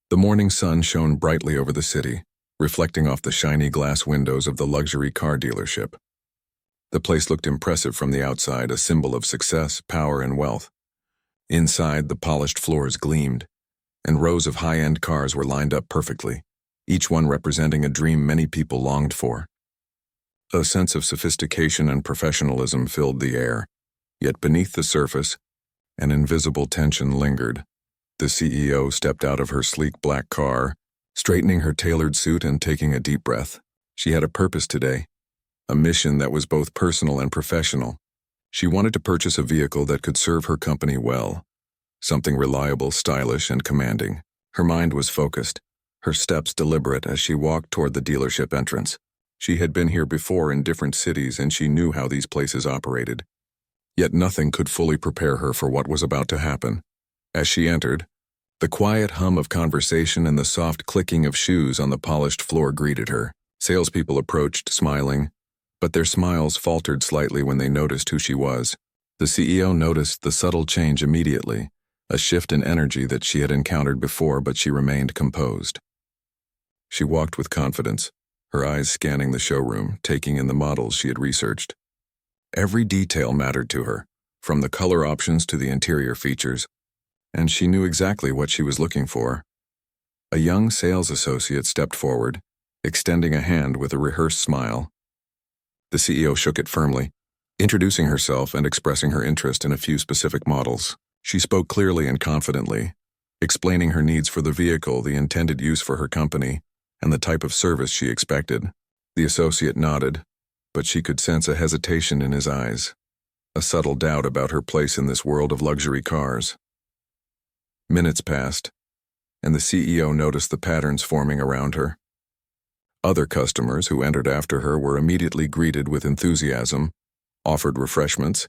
The morning sun shone brightly over the city, reflecting off the shiny glass windows of the luxury car dealership. The place looked impressive from the outside, a symbol of success, power, and wealth. Inside, the polished floors gleamed, and rows of high-end cars were lined up perfectly, each one representing a dream many people longed for. A sense of sophistication and professionalism filled the air, yet beneath the surface, an invisible tension lingered. The CEO stepped out of her sleek black car, straightening her tailored suit and taking a deep breath. She had a purpose today, a mission that was both personal and professional. She wanted to purchase a vehicle that could serve her company well, something reliable, stylish, and commanding. Her mind was focused, her steps deliberate as she walked toward the dealership entrance. She had been here before in different cities and she knew how these places operated. Yet nothing could fully prepare her for what was about to happen. As she entered, the quiet hum of conversation and the soft clicking of shoes on the polished floor greeted her. Salespeople approached, smiling, but their smiles faltered slightly when they noticed who she was. The CEO noticed the subtle change immediately, a shift in energy that she had encountered before, but she remained composed. She walked with confidence, her eyes scanning the showroom, taking in the models she had researched. Every detail mattered to her, from the color options to the interior features, and she knew exactly what she was looking for. A young sales associate stepped forward, extending a hand with a rehearsed smile. The CEO shook it firmly, introducing herself and expressing her interest in a few specific models. She spoke clearly and confidently, explaining her needs for the vehicle, the intended use for her company, and the type of service she expected. The associate nodded, but she could sense a hesitation in his eyes, a subtle doubt about her place in this world of luxury cars. Minutes passed, and the CEO noticed the patterns forming around her. Other customers who entered after her were immediately greeted with enthusiasm, offered refreshments,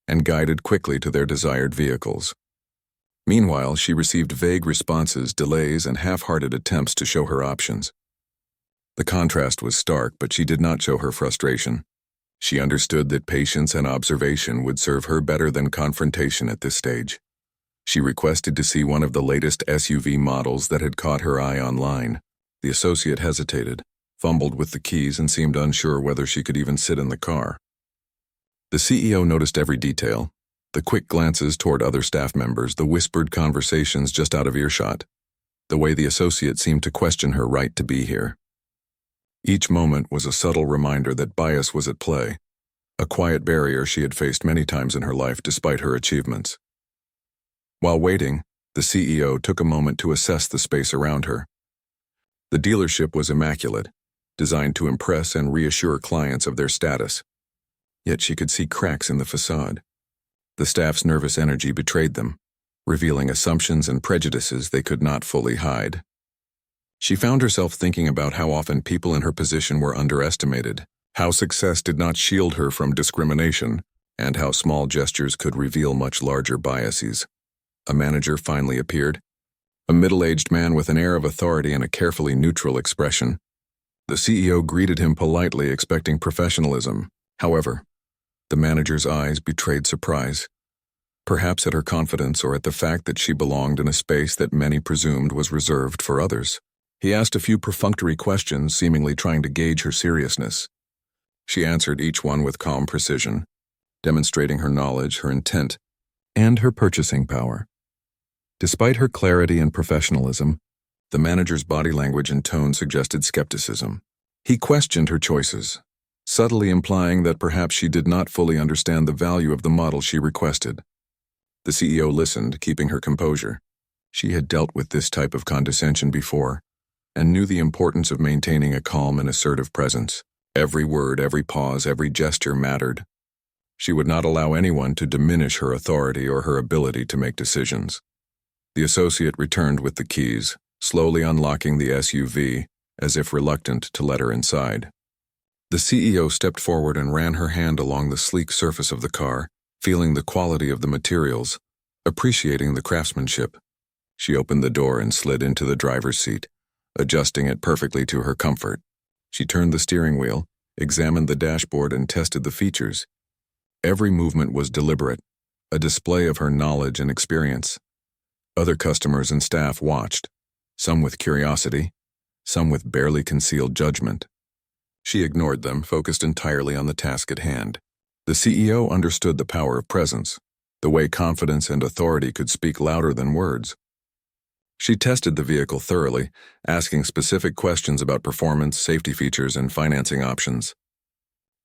and guided quickly to their desired vehicles. Meanwhile, she received vague responses, delays, and half-hearted attempts to show her options. The contrast was stark, but she did not show her frustration. She understood that patience and observation would serve her better than confrontation at this stage. She requested to see one of the latest SUV models that had caught her eye online. The associate hesitated, fumbled with the keys, and seemed unsure whether she could even sit in the car. The CEO noticed every detail, the quick glances toward other staff members, the whispered conversations just out of earshot, the way the associate seemed to question her right to be here. Each moment was a subtle reminder that bias was at play, a quiet barrier she had faced many times in her life despite her achievements. While waiting, the CEO took a moment to assess the space around her. The dealership was immaculate, designed to impress and reassure clients of their status. Yet she could see cracks in the facade. The staff's nervous energy betrayed them, revealing assumptions and prejudices they could not fully hide. She found herself thinking about how often people in her position were underestimated, how success did not shield her from discrimination, and how small gestures could reveal much larger biases. A manager finally appeared, a middle-aged man with an air of authority and a carefully neutral expression. The CEO greeted him politely, expecting professionalism. However, the manager's eyes betrayed surprise, perhaps at her confidence or at the fact that she belonged in a space that many presumed was reserved for others. He asked a few perfunctory questions, seemingly trying to gauge her seriousness. She answered each one with calm precision, demonstrating her knowledge, her intent, and her purchasing power. Despite her clarity and professionalism, the manager's body language and tone suggested skepticism. He questioned her choices, subtly implying that perhaps she did not fully understand the value of the model she requested. The CEO listened, keeping her composure. She had dealt with this type of condescension before, and knew the importance of maintaining a calm and assertive presence. Every word, every pause, every gesture mattered. She would not allow anyone to diminish her authority or her ability to make decisions. The associate returned with the keys, slowly unlocking the SUV, as if reluctant to let her inside. The CEO stepped forward and ran her hand along the sleek surface of the car, feeling the quality of the materials, appreciating the craftsmanship. She opened the door and slid into the driver's seat, adjusting it perfectly to her comfort. She turned the steering wheel, examined the dashboard, and tested the features. Every movement was deliberate, a display of her knowledge and experience. Other customers and staff watched, some with curiosity, some with barely concealed judgment. She ignored them, focused entirely on the task at hand. The CEO understood the power of presence, the way confidence and authority could speak louder than words. She tested the vehicle thoroughly, asking specific questions about performance, safety features, and financing options.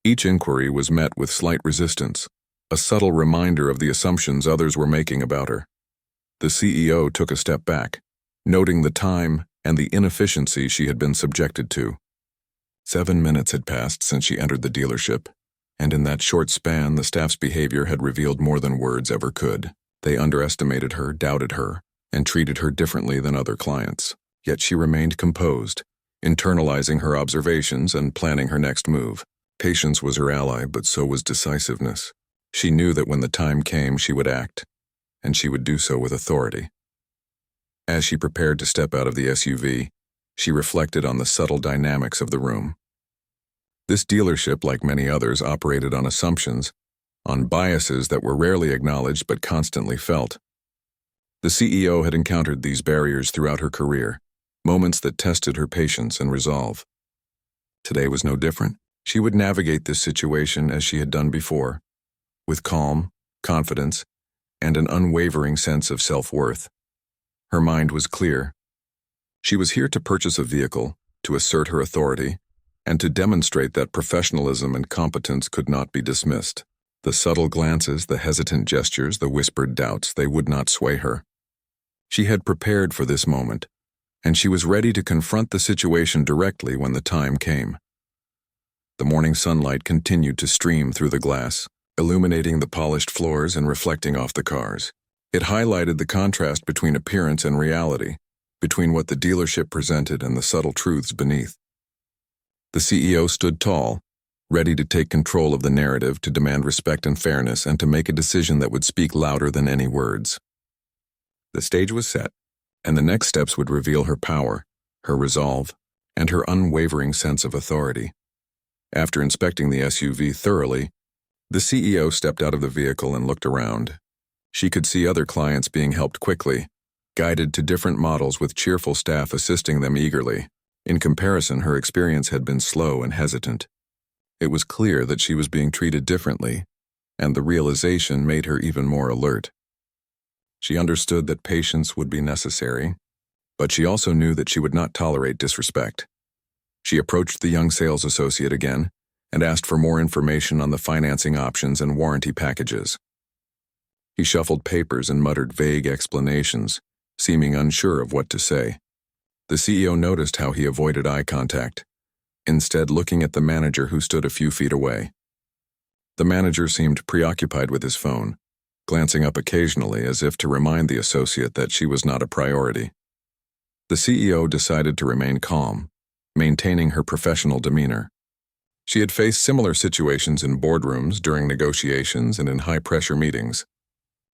Each inquiry was met with slight resistance, a subtle reminder of the assumptions others were making about her. The CEO took a step back, noting the time and the inefficiency she had been subjected to. 7 minutes had passed since she entered the dealership, and in that short span the staff's behavior had revealed more than words ever could. They underestimated her, doubted her, and treated her differently than other clients. Yet she remained composed, internalizing her observations and planning her next move. Patience was her ally, but so was decisiveness. She knew that when the time came, she would act, and she would do so with authority. As she prepared to step out of the SUV, she reflected on the subtle dynamics of the room. This dealership, like many others, operated on assumptions, on biases that were rarely acknowledged but constantly felt. The CEO had encountered these barriers throughout her career, moments that tested her patience and resolve. Today was no different. She would navigate this situation as she had done before, with calm, confidence, and an unwavering sense of self-worth. Her mind was clear. She was here to purchase a vehicle, to assert her authority, and to demonstrate that professionalism and competence could not be dismissed. The subtle glances, the hesitant gestures, the whispered doubts, they would not sway her. She had prepared for this moment, and she was ready to confront the situation directly when the time came. The morning sunlight continued to stream through the glass, illuminating the polished floors and reflecting off the cars. It highlighted the contrast between appearance and reality, between what the dealership presented and the subtle truths beneath. The CEO stood tall, ready to take control of the narrative, to demand respect and fairness, and to make a decision that would speak louder than any words. The stage was set, and the next steps would reveal her power, her resolve, and her unwavering sense of authority. After inspecting the SUV thoroughly, the CEO stepped out of the vehicle and looked around. She could see other clients being helped quickly, guided to different models with cheerful staff assisting them eagerly. In comparison, her experience had been slow and hesitant. It was clear that she was being treated differently, and the realization made her even more alert. She understood that patience would be necessary, but she also knew that she would not tolerate disrespect. She approached the young sales associate again and asked for more information on the financing options and warranty packages. He shuffled papers and muttered vague explanations, seeming unsure of what to say. The CEO noticed how he avoided eye contact, instead looking at the manager who stood a few feet away. The manager seemed preoccupied with his phone, glancing up occasionally as if to remind the associate that she was not a priority. The CEO decided to remain calm, maintaining her professional demeanor. She had faced similar situations in boardrooms, during negotiations, and in high-pressure meetings.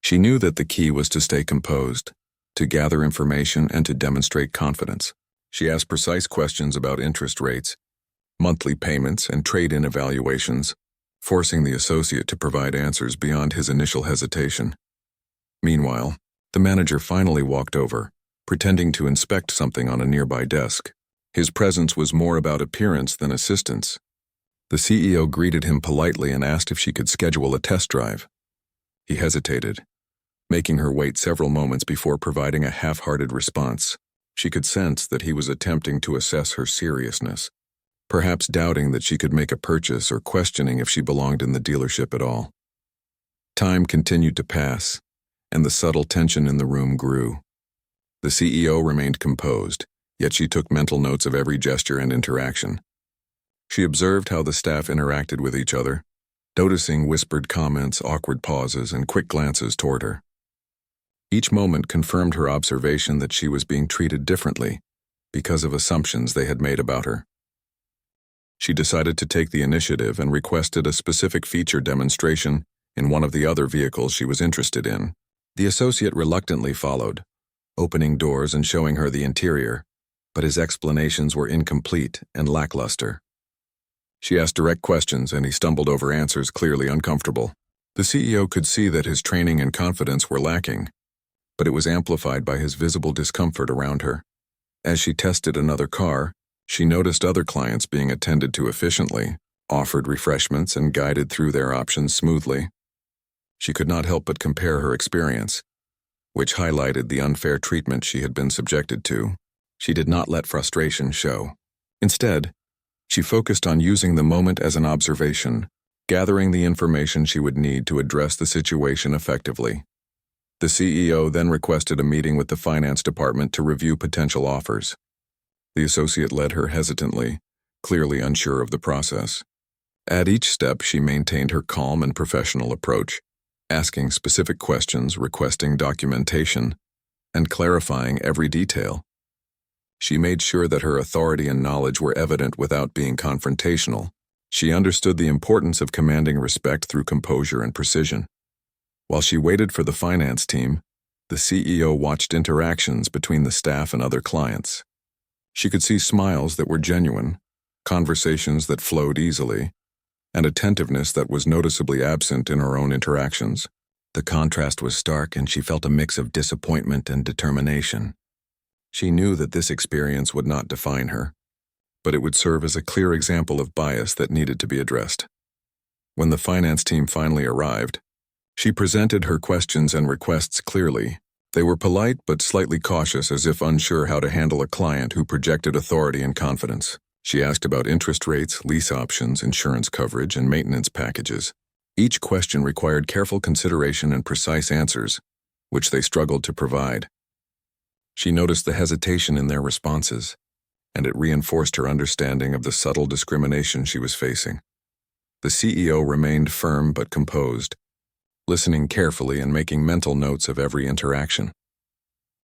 She knew that the key was to stay composed, to gather information, and to demonstrate confidence. She asked precise questions about interest rates, monthly payments, and trade-in evaluations, forcing the associate to provide answers beyond his initial hesitation. Meanwhile, the manager finally walked over, pretending to inspect something on a nearby desk. His presence was more about appearance than assistance. The CEO greeted him politely and asked if she could schedule a test drive. He hesitated, making her wait several moments before providing a half-hearted response. She could sense that he was attempting to assess her seriousness, perhaps doubting that she could make a purchase or questioning if she belonged in the dealership at all. Time continued to pass, and the subtle tension in the room grew. The CEO remained composed, yet she took mental notes of every gesture and interaction. She observed how the staff interacted with each other, noticing whispered comments, awkward pauses, and quick glances toward her. Each moment confirmed her observation that she was being treated differently because of assumptions they had made about her. She decided to take the initiative and requested a specific feature demonstration in one of the other vehicles she was interested in. The associate reluctantly followed, opening doors and showing her the interior, but his explanations were incomplete and lackluster. She asked direct questions, and he stumbled over answers, clearly uncomfortable. The CEO could see that his training and confidence were lacking, but it was amplified by his visible discomfort around her. As she tested another car, she noticed other clients being attended to efficiently, offered refreshments, and guided through their options smoothly. She could not help but compare her experience, which highlighted the unfair treatment she had been subjected to. She did not let frustration show. Instead, she focused on using the moment as an observation, gathering the information she would need to address the situation effectively. The CEO then requested a meeting with the finance department to review potential offers. The associate led her hesitantly, clearly unsure of the process. At each step, she maintained her calm and professional approach, asking specific questions, requesting documentation, and clarifying every detail. She made sure that her authority and knowledge were evident without being confrontational. She understood the importance of commanding respect through composure and precision. While she waited for the finance team, the CEO watched interactions between the staff and other clients. She could see smiles that were genuine, conversations that flowed easily, and attentiveness that was noticeably absent in her own interactions. The contrast was stark, and she felt a mix of disappointment and determination. She knew that this experience would not define her, but it would serve as a clear example of bias that needed to be addressed. When the finance team finally arrived, she presented her questions and requests clearly. They were polite but slightly cautious, as if unsure how to handle a client who projected authority and confidence. She asked about interest rates, lease options, insurance coverage, and maintenance packages. Each question required careful consideration and precise answers, which they struggled to provide. She noticed the hesitation in their responses, and it reinforced her understanding of the subtle discrimination she was facing. The CEO remained firm but composed, listening carefully and making mental notes of every interaction.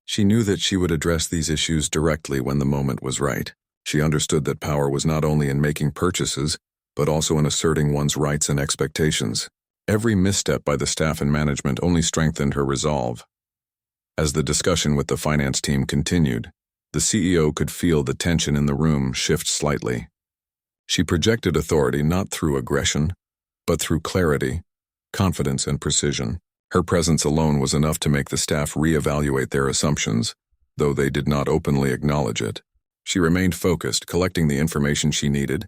She knew that she would address these issues directly when the moment was right. She understood that power was not only in making purchases, but also in asserting one's rights and expectations. Every misstep by the staff and management only strengthened her resolve. As the discussion with the finance team continued, the CEO could feel the tension in the room shift slightly. She projected authority not through aggression, but through clarity, confidence, and precision. Her presence alone was enough to make the staff reevaluate their assumptions, though they did not openly acknowledge it. She remained focused, collecting the information she needed,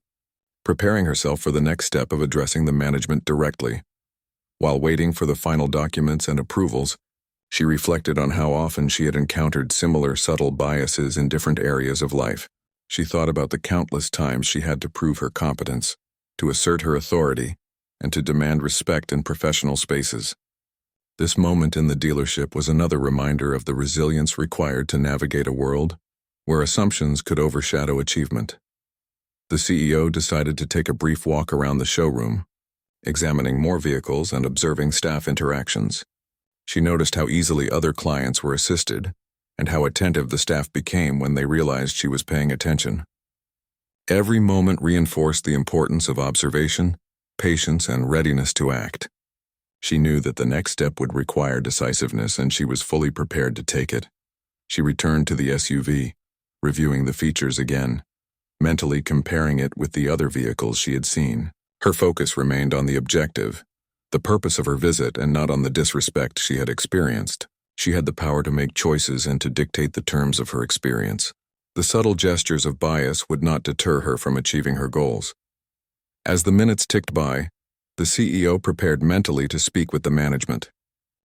preparing herself for the next step of addressing the management directly. While waiting for the final documents and approvals, she reflected on how often she had encountered similar subtle biases in different areas of life. She thought about the countless times she had to prove her competence, to assert her authority, and to demand respect in professional spaces. This moment in the dealership was another reminder of the resilience required to navigate a world where assumptions could overshadow achievement. The CEO decided to take a brief walk around the showroom, examining more vehicles and observing staff interactions. She noticed how easily other clients were assisted, and how attentive the staff became when they realized she was paying attention. Every moment reinforced the importance of observation, patience, and readiness to act. She knew that the next step would require decisiveness, and she was fully prepared to take it. She returned to the SUV, reviewing the features again, mentally comparing it with the other vehicles she had seen. Her focus remained on the objective, the purpose of her visit, and not on the disrespect she had experienced. She had the power to make choices and to dictate the terms of her experience. The subtle gestures of bias would not deter her from achieving her goals. As the minutes ticked by, the CEO prepared mentally to speak with the management.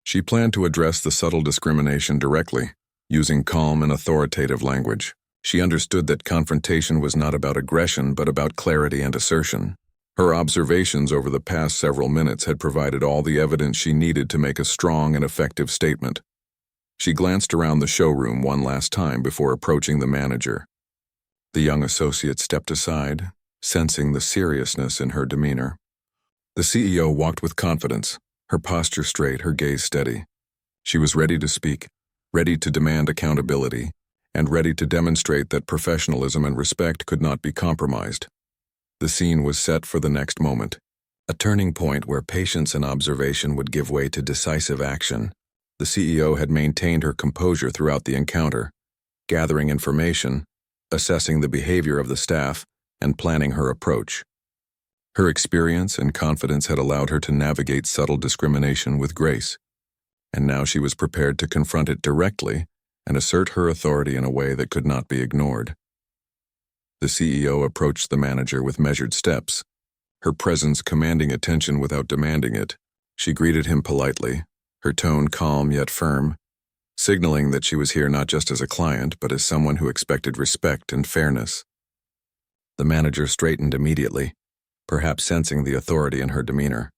She planned to address the subtle discrimination directly, using calm and authoritative language. She understood that confrontation was not about aggression, but about clarity and assertion. Her observations over the past several minutes had provided all the evidence she needed to make a strong and effective statement. She glanced around the showroom one last time before approaching the manager. The young associate stepped aside, sensing the seriousness in her demeanor. The CEO walked with confidence, her posture straight, her gaze steady. She was ready to speak, ready to demand accountability, and ready to demonstrate that professionalism and respect could not be compromised. The scene was set for the next moment, a turning point where patience and observation would give way to decisive action. The CEO had maintained her composure throughout the encounter, gathering information, assessing the behavior of the staff, and planning her approach. Her experience and confidence had allowed her to navigate subtle discrimination with grace, and now she was prepared to confront it directly and assert her authority in a way that could not be ignored. The CEO approached the manager with measured steps, her presence commanding attention without demanding it. She greeted him politely, her tone calm yet firm, signaling that she was here not just as a client but as someone who expected respect and fairness. The manager straightened immediately, perhaps sensing the authority in her demeanor.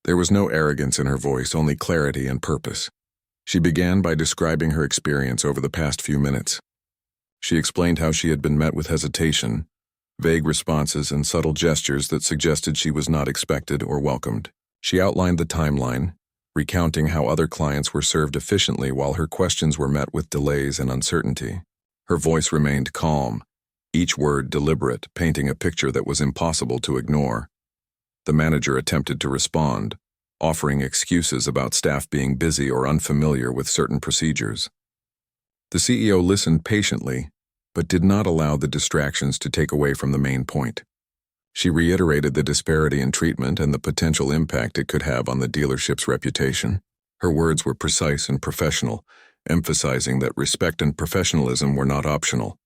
There was no arrogance in her voice, only clarity and purpose. She began by describing her experience over the past few minutes. She explained how she had been met with hesitation, vague responses, and subtle gestures that suggested she was not expected or welcomed. She outlined the timeline, recounting how other clients were served efficiently while her questions were met with delays and uncertainty. Her voice remained calm, each word deliberate, painting a picture that was impossible to ignore. The manager attempted to respond, offering excuses about staff being busy or unfamiliar with certain procedures. The CEO listened patiently, but did not allow the distractions to take away from the main point. She reiterated the disparity in treatment and the potential impact it could have on the dealership's reputation. Her words were precise and professional, emphasizing that respect and professionalism were not optional,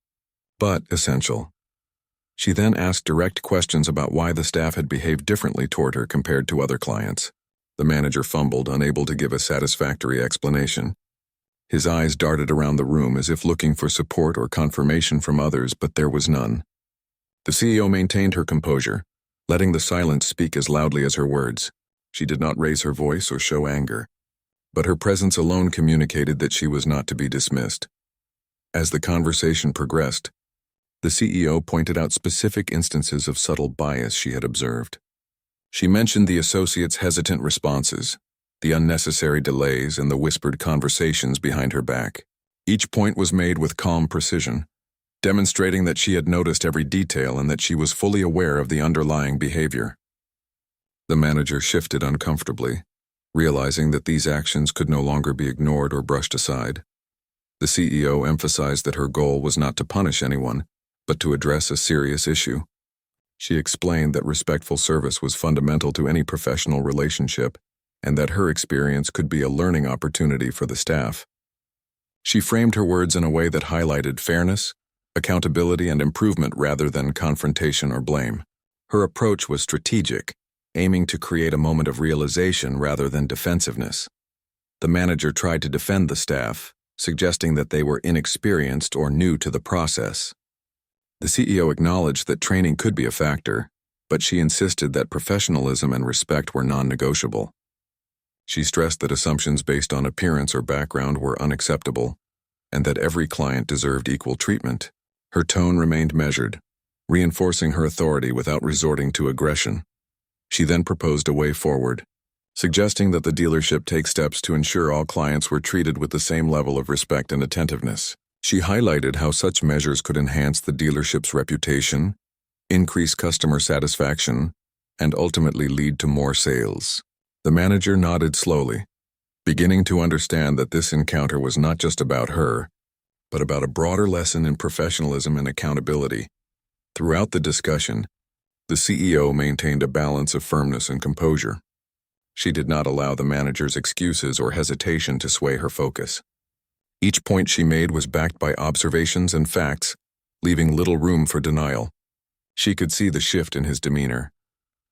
but essential. She then asked direct questions about why the staff had behaved differently toward her compared to other clients. The manager fumbled, unable to give a satisfactory explanation. His eyes darted around the room as if looking for support or confirmation from others, but there was none. The CEO maintained her composure, letting the silence speak as loudly as her words. She did not raise her voice or show anger, but her presence alone communicated that she was not to be dismissed. As the conversation progressed, the CEO pointed out specific instances of subtle bias she had observed. She mentioned the associates' hesitant responses, the unnecessary delays, and the whispered conversations behind her back. Each point was made with calm precision, demonstrating that she had noticed every detail and that she was fully aware of the underlying behavior. The manager shifted uncomfortably, realizing that these actions could no longer be ignored or brushed aside. The CEO emphasized that her goal was not to punish anyone, but to address a serious issue. She explained that respectful service was fundamental to any professional relationship, and that her experience could be a learning opportunity for the staff. She framed her words in a way that highlighted fairness, accountability, and improvement rather than confrontation or blame. Her approach was strategic, aiming to create a moment of realization rather than defensiveness. The manager tried to defend the staff, suggesting that they were inexperienced or new to the process. The CEO acknowledged that training could be a factor, but she insisted that professionalism and respect were non-negotiable. She stressed that assumptions based on appearance or background were unacceptable, and that every client deserved equal treatment. Her tone remained measured, reinforcing her authority without resorting to aggression. She then proposed a way forward, suggesting that the dealership take steps to ensure all clients were treated with the same level of respect and attentiveness. She highlighted how such measures could enhance the dealership's reputation, increase customer satisfaction, and ultimately lead to more sales. The manager nodded slowly, beginning to understand that this encounter was not just about her, but about a broader lesson in professionalism and accountability. Throughout the discussion, the CEO maintained a balance of firmness and composure. She did not allow the manager's excuses or hesitation to sway her focus. Each point she made was backed by observations and facts, leaving little room for denial. She could see the shift in his demeanor,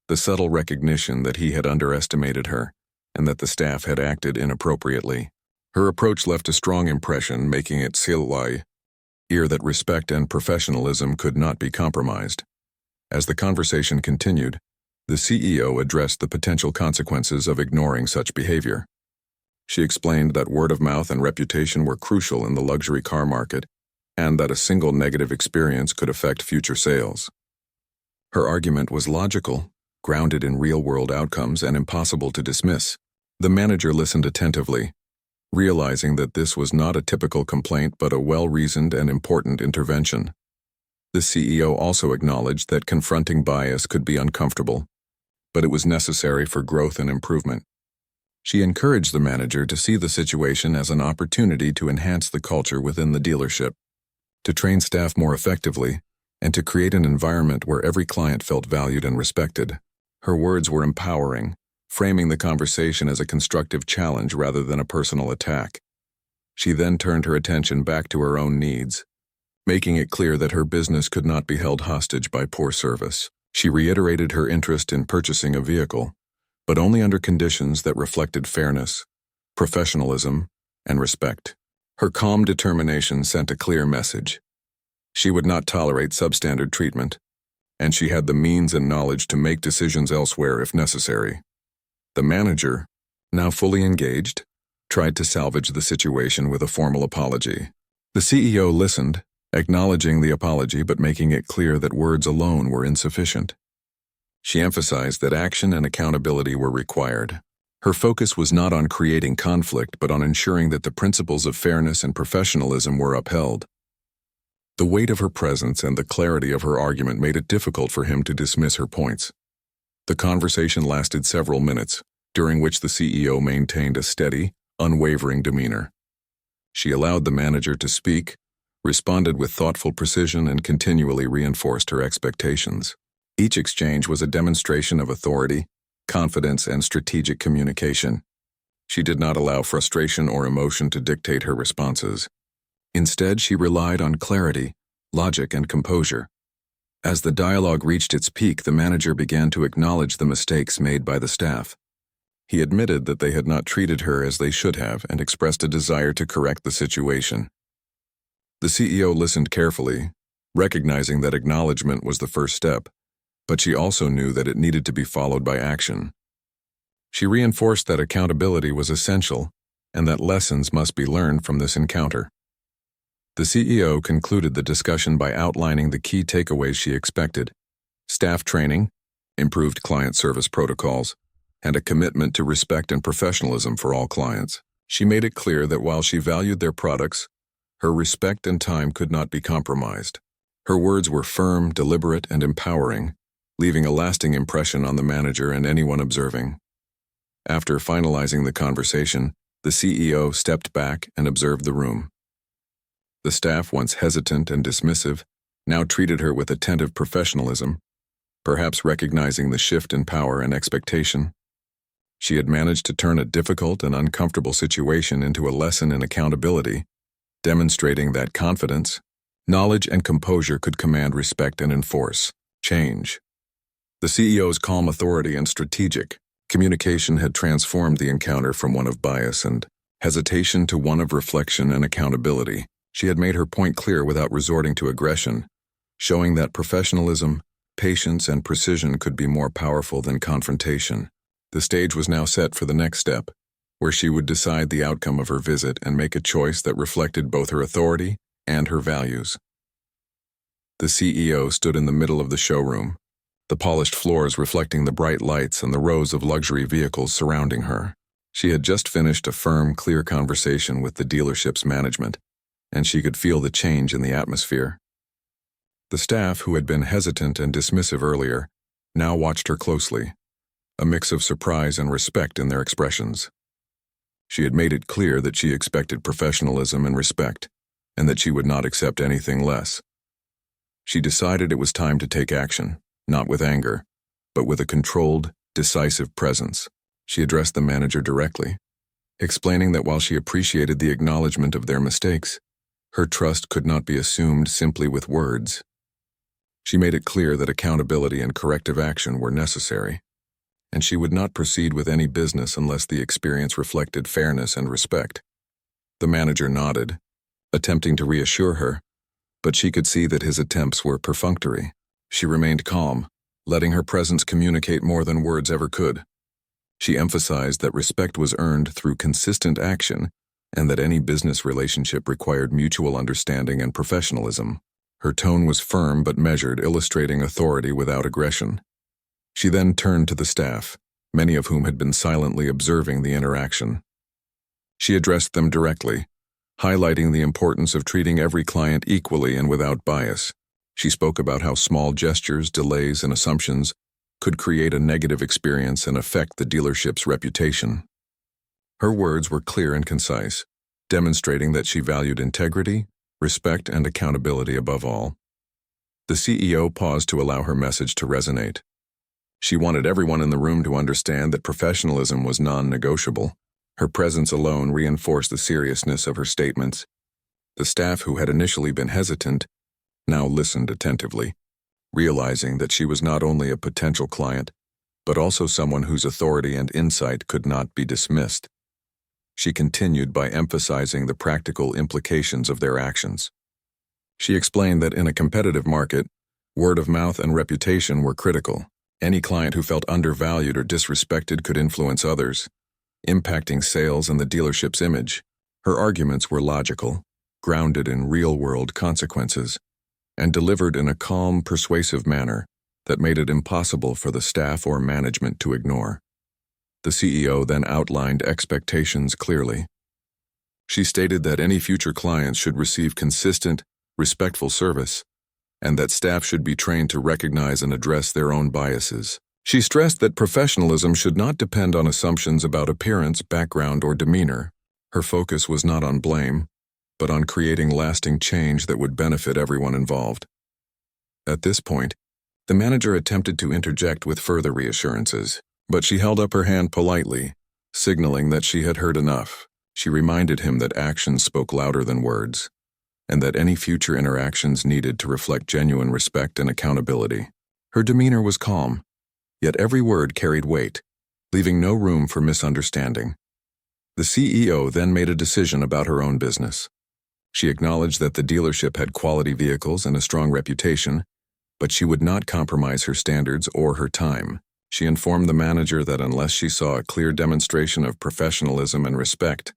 the subtle recognition that he had underestimated her, and that the staff had acted inappropriately. Her approach left a strong impression, making it clear that respect and professionalism could not be compromised. As the conversation continued, the CEO addressed the potential consequences of ignoring such behavior. She explained that word of mouth and reputation were crucial in the luxury car market, and that a single negative experience could affect future sales. Her argument was logical, grounded in real-world outcomes, and impossible to dismiss. The manager listened attentively, realizing that this was not a typical complaint but a well-reasoned and important intervention. The CEO also acknowledged that confronting bias could be uncomfortable, but it was necessary for growth and improvement. She encouraged the manager to see the situation as an opportunity to enhance the culture within the dealership, to train staff more effectively, and to create an environment where every client felt valued and respected. Her words were empowering, framing the conversation as a constructive challenge rather than a personal attack. She then turned her attention back to her own needs, making it clear that her business could not be held hostage by poor service. She reiterated her interest in purchasing a vehicle, but only under conditions that reflected fairness, professionalism, and respect. Her calm determination sent a clear message. She would not tolerate substandard treatment, and she had the means and knowledge to make decisions elsewhere if necessary. The manager, now fully engaged, tried to salvage the situation with a formal apology. The CEO listened, acknowledging the apology but making it clear that words alone were insufficient. She emphasized that action and accountability were required. Her focus was not on creating conflict but on ensuring that the principles of fairness and professionalism were upheld. The weight of her presence and the clarity of her argument made it difficult for him to dismiss her points. The conversation lasted several minutes, during which the CEO maintained a steady, unwavering demeanor. She allowed the manager to speak, responded with thoughtful precision, and continually reinforced her expectations. Each exchange was a demonstration of authority, confidence, and strategic communication. She did not allow frustration or emotion to dictate her responses. Instead, she relied on clarity, logic, and composure. As the dialogue reached its peak, the manager began to acknowledge the mistakes made by the staff. He admitted that they had not treated her as they should have and expressed a desire to correct the situation. The CEO listened carefully, recognizing that acknowledgement was the first step, but she also knew that it needed to be followed by action. She reinforced that accountability was essential and that lessons must be learned from this encounter. The CEO concluded the discussion by outlining the key takeaways she expected: staff training, improved client service protocols, and a commitment to respect and professionalism for all clients. She made it clear that while she valued their products, her respect and time could not be compromised. Her words were firm, deliberate, and empowering, leaving a lasting impression on the manager and anyone observing. After finalizing the conversation, the CEO stepped back and observed the room. The staff, once hesitant and dismissive, now treated her with attentive professionalism, perhaps recognizing the shift in power and expectation. She had managed to turn a difficult and uncomfortable situation into a lesson in accountability, demonstrating that confidence, knowledge, and composure could command respect and enforce change. The CEO's calm authority and strategic communication had transformed the encounter from one of bias and hesitation to one of reflection and accountability. She had made her point clear without resorting to aggression, showing that professionalism, patience, and precision could be more powerful than confrontation. The stage was now set for the next step, where she would decide the outcome of her visit and make a choice that reflected both her authority and her values. The CEO stood in the middle of the showroom, the polished floors reflecting the bright lights and the rows of luxury vehicles surrounding her. She had just finished a firm, clear conversation with the dealership's management, and she could feel the change in the atmosphere. The staff, who had been hesitant and dismissive earlier, now watched her closely, a mix of surprise and respect in their expressions. She had made it clear that she expected professionalism and respect, and that she would not accept anything less. She decided it was time to take action, not with anger, but with a controlled, decisive presence. She addressed the manager directly, explaining that while she appreciated the acknowledgement of their mistakes, her trust could not be assumed simply with words. She made it clear that accountability and corrective action were necessary, and she would not proceed with any business unless the experience reflected fairness and respect. The manager nodded, attempting to reassure her, but she could see that his attempts were perfunctory. She remained calm, letting her presence communicate more than words ever could. She emphasized that respect was earned through consistent action and that any business relationship required mutual understanding and professionalism. Her tone was firm but measured, illustrating authority without aggression. She then turned to the staff, many of whom had been silently observing the interaction. She addressed them directly, highlighting the importance of treating every client equally and without bias. She spoke about how small gestures, delays, and assumptions could create a negative experience and affect the dealership's reputation. Her words were clear and concise, demonstrating that she valued integrity, respect, and accountability above all. The CEO paused to allow her message to resonate. She wanted everyone in the room to understand that professionalism was non-negotiable. Her presence alone reinforced the seriousness of her statements. The staff, who had initially been hesitant, now listened attentively, realizing that she was not only a potential client, but also someone whose authority and insight could not be dismissed. She continued by emphasizing the practical implications of their actions. She explained that in a competitive market, word of mouth and reputation were critical. Any client who felt undervalued or disrespected could influence others, impacting sales and the dealership's image. Her arguments were logical, grounded in real-world consequences, and delivered in a calm, persuasive manner that made it impossible for the staff or management to ignore. The CEO then outlined expectations clearly. She stated that any future clients should receive consistent, respectful service, and that staff should be trained to recognize and address their own biases. She stressed that professionalism should not depend on assumptions about appearance, background, or demeanor. Her focus was not on blame, but on creating lasting change that would benefit everyone involved. At this point, the manager attempted to interject with further reassurances, but she held up her hand politely, signaling that she had heard enough. She reminded him that actions spoke louder than words, and that any future interactions needed to reflect genuine respect and accountability. Her demeanor was calm, yet every word carried weight, leaving no room for misunderstanding. The CEO then made a decision about her own business. She acknowledged that the dealership had quality vehicles and a strong reputation, but she would not compromise her standards or her time. She informed the manager that unless she saw a clear demonstration of professionalism and respect,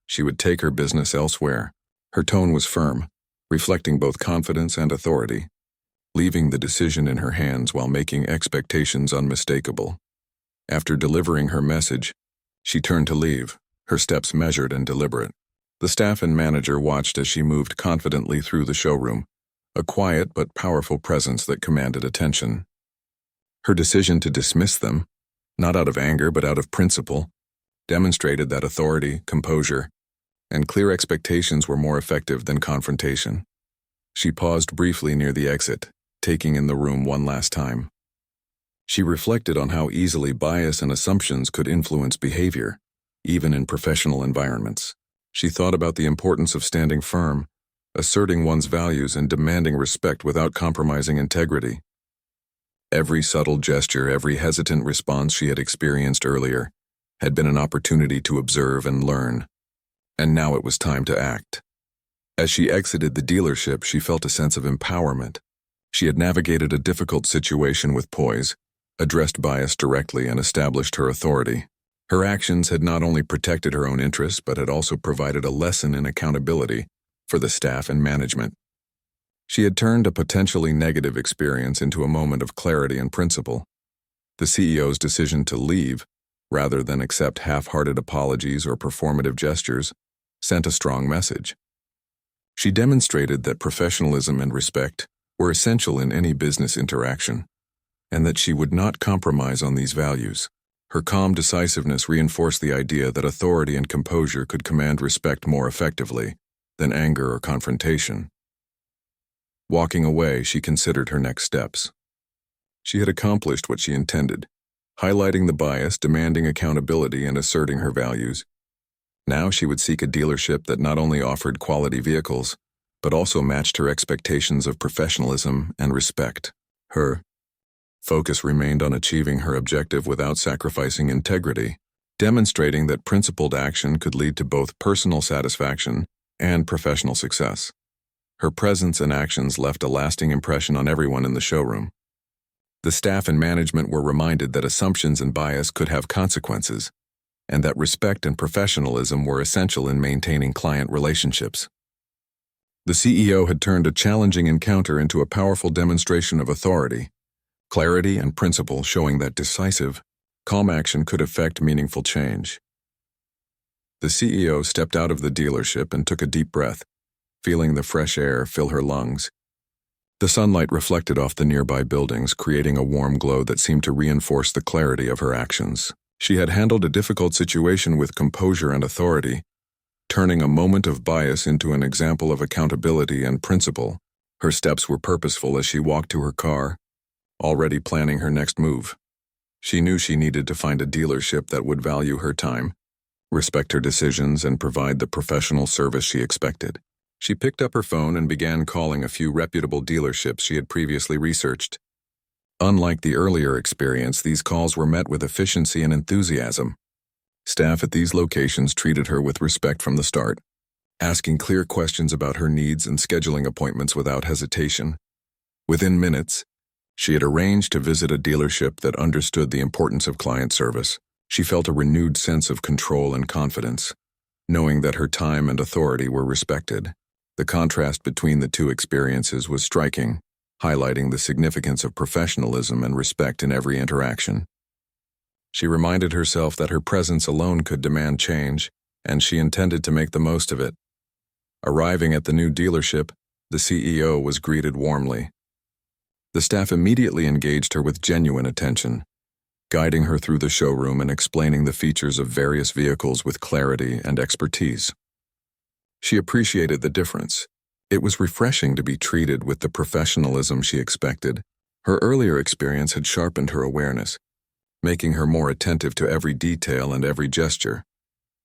she would take her business elsewhere. Her tone was firm, reflecting both confidence and authority, leaving the decision in her hands while making expectations unmistakable. After delivering her message, she turned to leave, her steps measured and deliberate. The staff and manager watched as she moved confidently through the showroom, a quiet but powerful presence that commanded attention. Her decision to dismiss them, not out of anger but out of principle, demonstrated that authority, composure, and clear expectations were more effective than confrontation. She paused briefly near the exit, taking in the room one last time. She reflected on how easily bias and assumptions could influence behavior, even in professional environments. She thought about the importance of standing firm, asserting one's values, and demanding respect without compromising integrity. Every subtle gesture, every hesitant response she had experienced earlier, had been an opportunity to observe and learn. And now it was time to act. As she exited the dealership, she felt a sense of empowerment. She had navigated a difficult situation with poise, addressed bias directly, and established her authority. Her actions had not only protected her own interests, but had also provided a lesson in accountability for the staff and management. She had turned a potentially negative experience into a moment of clarity and principle. The CEO's decision to leave, rather than accept half-hearted apologies or performative gestures, sent a strong message. She demonstrated that professionalism and respect were essential in any business interaction, and that she would not compromise on these values. Her calm decisiveness reinforced the idea that authority and composure could command respect more effectively than anger or confrontation. Walking away, she considered her next steps. She had accomplished what she intended, highlighting the bias, demanding accountability, and asserting her values. Now she would seek a dealership that not only offered quality vehicles, but also matched her expectations of professionalism and respect. Her focus remained on achieving her objective without sacrificing integrity, demonstrating that principled action could lead to both personal satisfaction and professional success. Her presence and actions left a lasting impression on everyone in the showroom. The staff and management were reminded that assumptions and bias could have consequences, and that respect and professionalism were essential in maintaining client relationships. The CEO had turned a challenging encounter into a powerful demonstration of authority, clarity, and principle, showing that decisive, calm action could effect meaningful change. The CEO stepped out of the dealership and took a deep breath, feeling the fresh air fill her lungs. The sunlight reflected off the nearby buildings, creating a warm glow that seemed to reinforce the clarity of her actions. She had handled a difficult situation with composure and authority, turning a moment of bias into an example of accountability and principle. Her steps were purposeful as she walked to her car, already planning her next move. She knew she needed to find a dealership that would value her time, respect her decisions, and provide the professional service she expected. She picked up her phone and began calling a few reputable dealerships she had previously researched. Unlike the earlier experience, these calls were met with efficiency and enthusiasm. Staff at these locations treated her with respect from the start, asking clear questions about her needs and scheduling appointments without hesitation. Within minutes, she had arranged to visit a dealership that understood the importance of client service. She felt a renewed sense of control and confidence, knowing that her time and authority were respected. The contrast between the two experiences was striking, highlighting the significance of professionalism and respect in every interaction. She reminded herself that her presence alone could demand change, and she intended to make the most of it. Arriving at the new dealership, the CEO was greeted warmly. The staff immediately engaged her with genuine attention, guiding her through the showroom and explaining the features of various vehicles with clarity and expertise. She appreciated the difference. It was refreshing to be treated with the professionalism she expected. Her earlier experience had sharpened her awareness, making her more attentive to every detail and every gesture.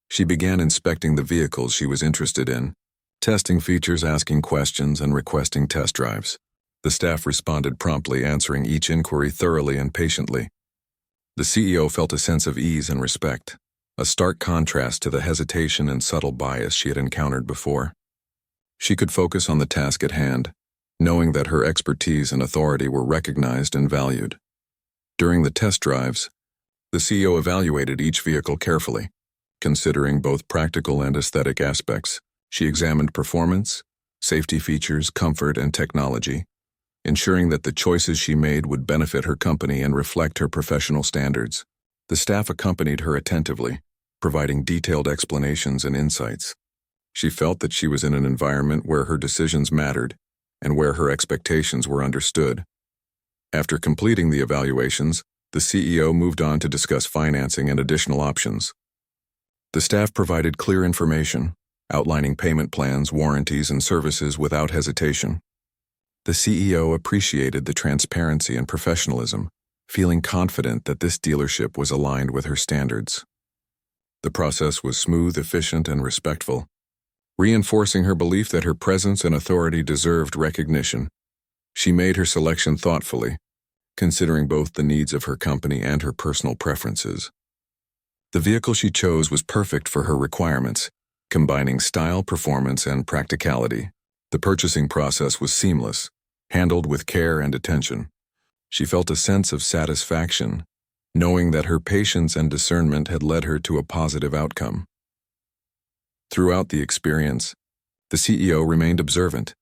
She began inspecting the vehicles she was interested in, testing features, asking questions, and requesting test drives. The staff responded promptly, answering each inquiry thoroughly and patiently. The CEO felt a sense of ease and respect, a stark contrast to the hesitation and subtle bias she had encountered before. She could focus on the task at hand, knowing that her expertise and authority were recognized and valued. During the test drives, the CEO evaluated each vehicle carefully, considering both practical and aesthetic aspects. She examined performance, safety features, comfort, and technology, ensuring that the choices she made would benefit her company and reflect her professional standards. The staff accompanied her attentively, providing detailed explanations and insights. She felt that she was in an environment where her decisions mattered and where her expectations were understood. After completing the evaluations, the CEO moved on to discuss financing and additional options. The staff provided clear information, outlining payment plans, warranties, and services without hesitation. The CEO appreciated the transparency and professionalism, feeling confident that this dealership was aligned with her standards. The process was smooth, efficient, and respectful, reinforcing her belief that her presence and authority deserved recognition. She made her selection thoughtfully, considering both the needs of her company and her personal preferences. The vehicle she chose was perfect for her requirements, combining style, performance, and practicality. The purchasing process was seamless, handled with care and attention. She felt a sense of satisfaction, knowing that her patience and discernment had led her to a positive outcome. Throughout the experience, the CEO remained observant,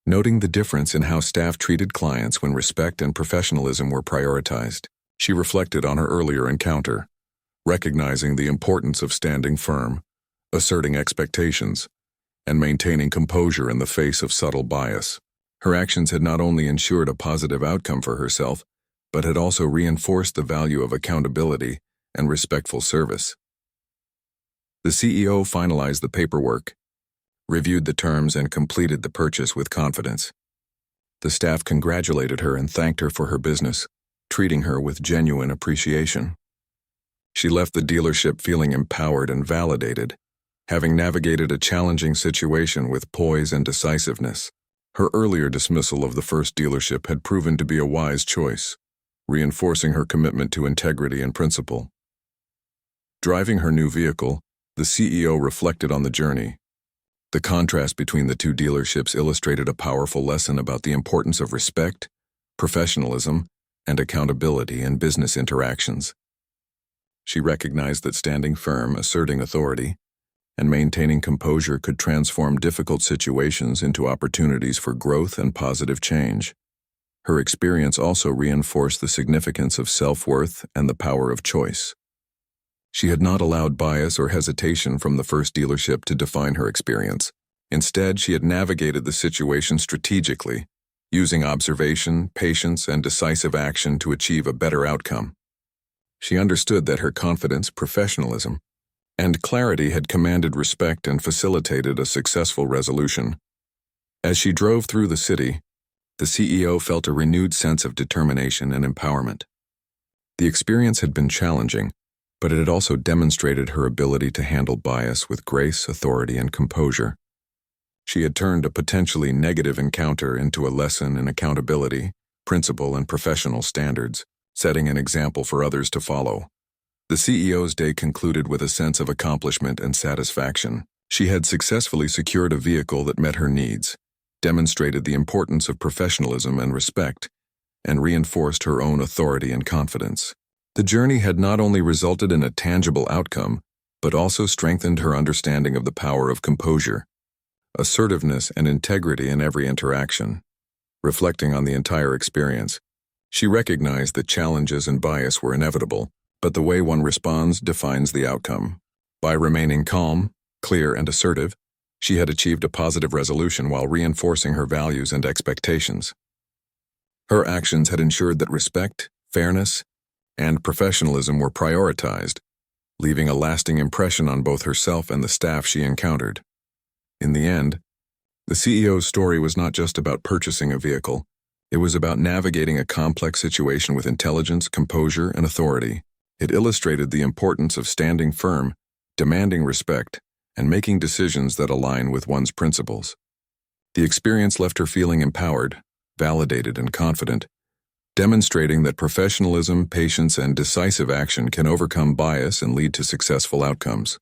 noting the difference in how staff treated clients when respect and professionalism were prioritized. She reflected on her earlier encounter, recognizing the importance of standing firm, asserting expectations, and maintaining composure in the face of subtle bias. Her actions had not only ensured a positive outcome for herself, but had also reinforced the value of accountability and respectful service. The CEO finalized the paperwork, reviewed the terms, and completed the purchase with confidence. The staff congratulated her and thanked her for her business, treating her with genuine appreciation. She left the dealership feeling empowered and validated, having navigated a challenging situation with poise and decisiveness. Her earlier dismissal of the first dealership had proven to be a wise choice, reinforcing her commitment to integrity and principle. Driving her new vehicle, the CEO reflected on the journey. The contrast between the two dealerships illustrated a powerful lesson about the importance of respect, professionalism, and accountability in business interactions. She recognized that standing firm, asserting authority, and maintaining composure could transform difficult situations into opportunities for growth and positive change. Her experience also reinforced the significance of self-worth and the power of choice. She had not allowed bias or hesitation from the first dealership to define her experience. Instead, she had navigated the situation strategically, using observation, patience, and decisive action to achieve a better outcome. She understood that her confidence, professionalism, and clarity had commanded respect and facilitated a successful resolution. As she drove through the city, the CEO felt a renewed sense of determination and empowerment. The experience had been challenging, but it had also demonstrated her ability to handle bias with grace, authority, and composure. She had turned a potentially negative encounter into a lesson in accountability, principle, and professional standards, setting an example for others to follow. The CEO's day concluded with a sense of accomplishment and satisfaction. She had successfully secured a vehicle that met her needs, demonstrated the importance of professionalism and respect, and reinforced her own authority and confidence. The journey had not only resulted in a tangible outcome, but also strengthened her understanding of the power of composure, assertiveness, and integrity in every interaction. Reflecting on the entire experience, she recognized that challenges and bias were inevitable, but the way one responds defines the outcome. By remaining calm, clear, and assertive, she had achieved a positive resolution while reinforcing her values and expectations. Her actions had ensured that respect, fairness, and professionalism were prioritized, leaving a lasting impression on both herself and the staff she encountered. In the end, the CEO's story was not just about purchasing a vehicle. It was about navigating a complex situation with intelligence, composure, and authority. It illustrated the importance of standing firm, demanding respect, and making decisions that align with one's principles. The experience left her feeling empowered, validated, and confident, demonstrating that professionalism, patience, and decisive action can overcome bias and lead to successful outcomes.